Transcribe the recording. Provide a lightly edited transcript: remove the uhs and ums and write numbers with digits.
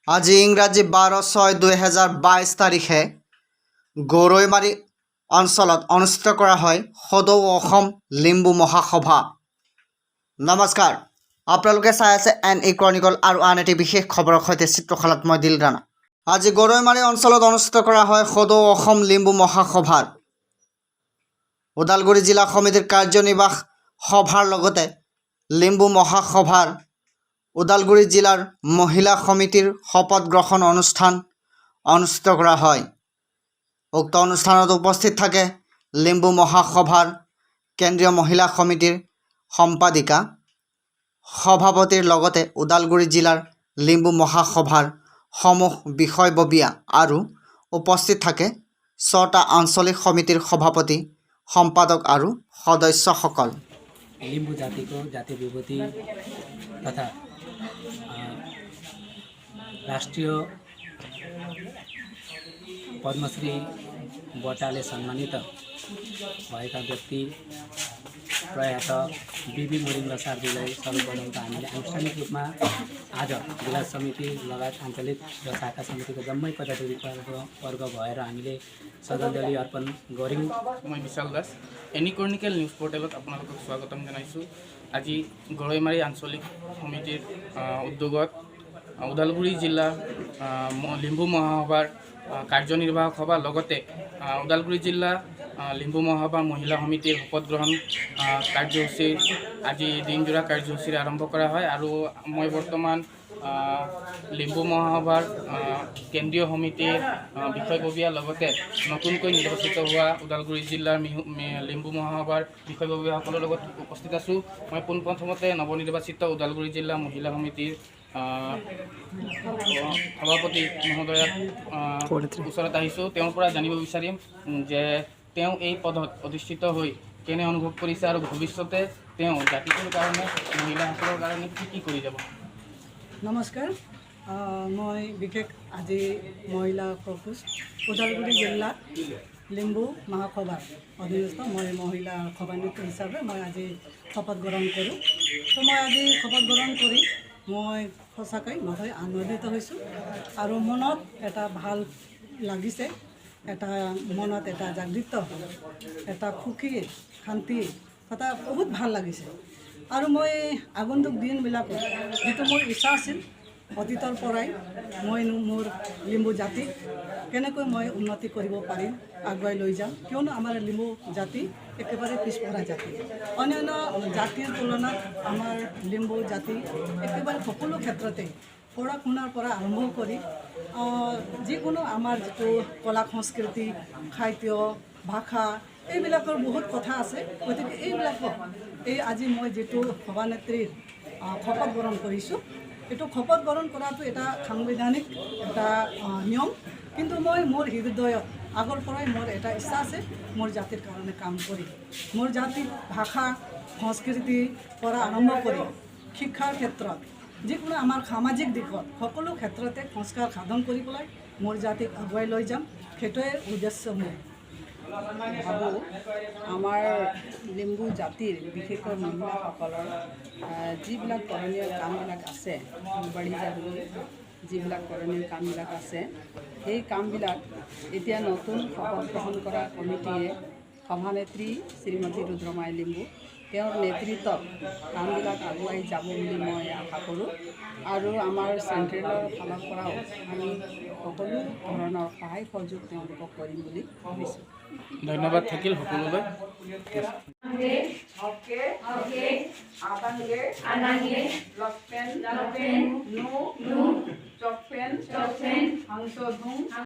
আজি ইংৰাজী 12/6/2022 তাৰিখে গৰৈমাৰী অঞ্চলত অনুষ্ঠিত কৰা হয় সদৌ অসম লিম্বু মহাসভা। নমস্কাৰ, আপোনালোকে চাই আছে NE ক্ৰনিকল আৰু আন এটি বিশেষ খবৰৰ সৈতে চিত্ৰশালাত মই দিল ৰাণা। আজি গৰৈমাৰী অঞ্চলত অনুষ্ঠিত কৰা হয় সদৌ অসম লিম্বু মহাসভাৰ ওদালগুৰি জিলা সমিতিৰ কাৰ্যনিৰ্বাহ সভাৰ লগতে লিম্বু মহাসভাৰ ওদালগুৰি জিলাৰ মহিলা সমিতিৰ শপত গ্ৰহণ অনুষ্ঠান অনুষ্ঠিত কৰা হয়। উক্ত অনুষ্ঠানত উপস্থিত থাকে লিম্বু মহাসভাৰ কেন্দ্ৰীয় মহিলা সমিতিৰ সম্পাদিকা সভাপতিৰ লগতে ওদালগুৰি জিলাৰ লিম্বু মহাসভাৰ সমূহ বিষয়ববীয়া আৰু উপস্থিত থাকে 6টা আঞ্চলিক সমিতিৰ সভাপতি সম্পাদক আৰু সদস্যসকল। लिम्बू जाति को जाति विभूति तथा राष्ट्रीय पद्मश्री बटाले सम्मानित भएका व्यक्ति प्रयात बिबी मोरिङ लसारजीलाई सर्वप्रथम त हामीले आनुষ্ঠাनिक रूपमा आज जिल्ला समिति लगायत आञ्चलिक र शाखा समितिको जम्मै पदाधिकारीवर्ग भएर हामीले श्रद्धाञ्जली अर्पण गऱ्यौँ। मैं विशाल दास एनी क्रनिकल न्यूज पोर्टेলত আপোনালোকক স্বাগতম জনাইছোঁ। আজি গৰৈমাৰী আঞ্চলিক সমিতিৰ উদ্যোগত ওদালগুৰি জিলা লিম্বু মহাসভাৰ কাৰ্যনিৰ্বাহক সভা লগতে ওদালগুৰি জিলা লিম্বু মহাসভাৰ মহিলা সমিতিৰ শপত গ্ৰহণ কাৰ্যসূচী আজি দিনজোৰা কাৰ্যসূচী আৰম্ভ কৰা হয় আৰু মই বৰ্তমান লিম্বু মহাসভাৰ কেন্দ্ৰীয় সমিতিৰ বিষয়ববীয়াৰ লগতে নতুনকৈ নিৰ্বাচিত হোৱা ওদালগুৰি জিলাৰ লিম্বু মহাসভাৰ বিষয়ববীয়াসকলৰ লগত উপস্থিত আছোঁ। মই পোনপ্ৰথমতে নৱনিৰ্বাচিত ওদালগুৰি জিলা মহিলা সমিতিৰ সভাপতি মহোদয়াক ওচৰত আহিছোঁ। তেওঁৰ পৰা জানিব বিচাৰিম যে তেওঁ এই পদত অধিষ্ঠিত হৈ কেনে অনুভৱ কৰিছে আৰু ভৱিষ্যতে তেওঁ জাতিটোৰ কাৰণে মহিলাসকলৰ কাৰণে কি কৰি যাব। নমস্কাৰ, মই বিশেষ আজি মহিলা ফোকাছ ওদালগুৰি জিলা লিম্বু মহাসভাৰ অধীনস্থ মই মহিলা সভানেত্ৰী হিচাপে মই আজি শপত গ্ৰহণ কৰোঁ। তো মই আজি শপত গ্ৰহণ কৰি মই সঁচাকৈ নথৈ আনন্দিত হৈছোঁ আৰু মনত এটা ভাল লাগিছে, এটা মনত এটা জাগৃত এটা সুখী শান্তি এটা বহুত ভাল লাগিছে। আৰু মই আগন্তুক দিনবিলাকত যিটো মোৰ ইচ্ছা আছিল অতীতৰ পৰাই মই মোৰ লিম্বু জাতিক কেনেকৈ মই উন্নতি কৰিব পাৰিম, আগুৱাই লৈ যাম, কিয়নো আমাৰ লিম্বু জাতি একেবাৰে পিছপৰা জাতি। অন্যান্য জাতিৰ তুলনাত আমাৰ লিম্বু জাতি একেবাৰে সকলো ক্ষেত্ৰতে পঢ়া শুনাৰ পৰা আৰম্ভ কৰি যিকোনো আমাৰ যিটো কলা সংস্কৃতি সাহিত্য ভাষা এইবিলাকৰ বহুত কথা আছে। গতিকে এইবিলাকক আজি মই যিটো সভানেত্ৰীৰ শপত গ্ৰহণ কৰিছোঁ, এইটো শপত গ্ৰহণ কৰাটো এটা সাংবিধানিক এটা নিয়ম, কিন্তু মই মোৰ হৃদয়ত আগৰ পৰাই মোৰ এটা ইচ্ছা আছে মোৰ জাতিৰ কাৰণে কাম কৰি, মোৰ জাতিৰ ভাষা সংস্কৃতিৰ পৰা আৰম্ভ কৰি শিক্ষাৰ ক্ষেত্ৰত যিকোনো আমাৰ সামাজিক দিশত সকলো ক্ষেত্ৰতে সংস্কাৰ সাধন কৰি পেলাই মোৰ জাতিক আগুৱাই লৈ যাম, সেইটোৱে উদ্দেশ্য মোৰ। ভাবোঁ আমাৰ লিম্বু জাতিৰ বিশেষকৈ মহিলাসকলৰ যিবিলাক কৰণীয় কামবিলাক আছে, বাঢ়ি যাবলৈ যিবিলাক কৰণীয় কামবিলাক আছে, সেই কামবিলাক এতিয়া নতুন শপত গ্ৰহণ কৰা কমিটিয়ে সভানেত্ৰী শ্ৰীমতী ৰুদ্ৰমাই লিম্বু তেওঁৰ নেতৃত্বত কামবিলাক আগুৱাই যাব বুলি মই আশা কৰোঁ আৰু আমাৰ চেণ্ট্ৰেলৰ ফালৰ পৰাও আমি সকলো ধৰণৰ সহায় সহযোগ তেওঁলোকক কৰিম বুলি ভাবিছোঁ। ধন্যবাদ থাকিল সকলোলৈ।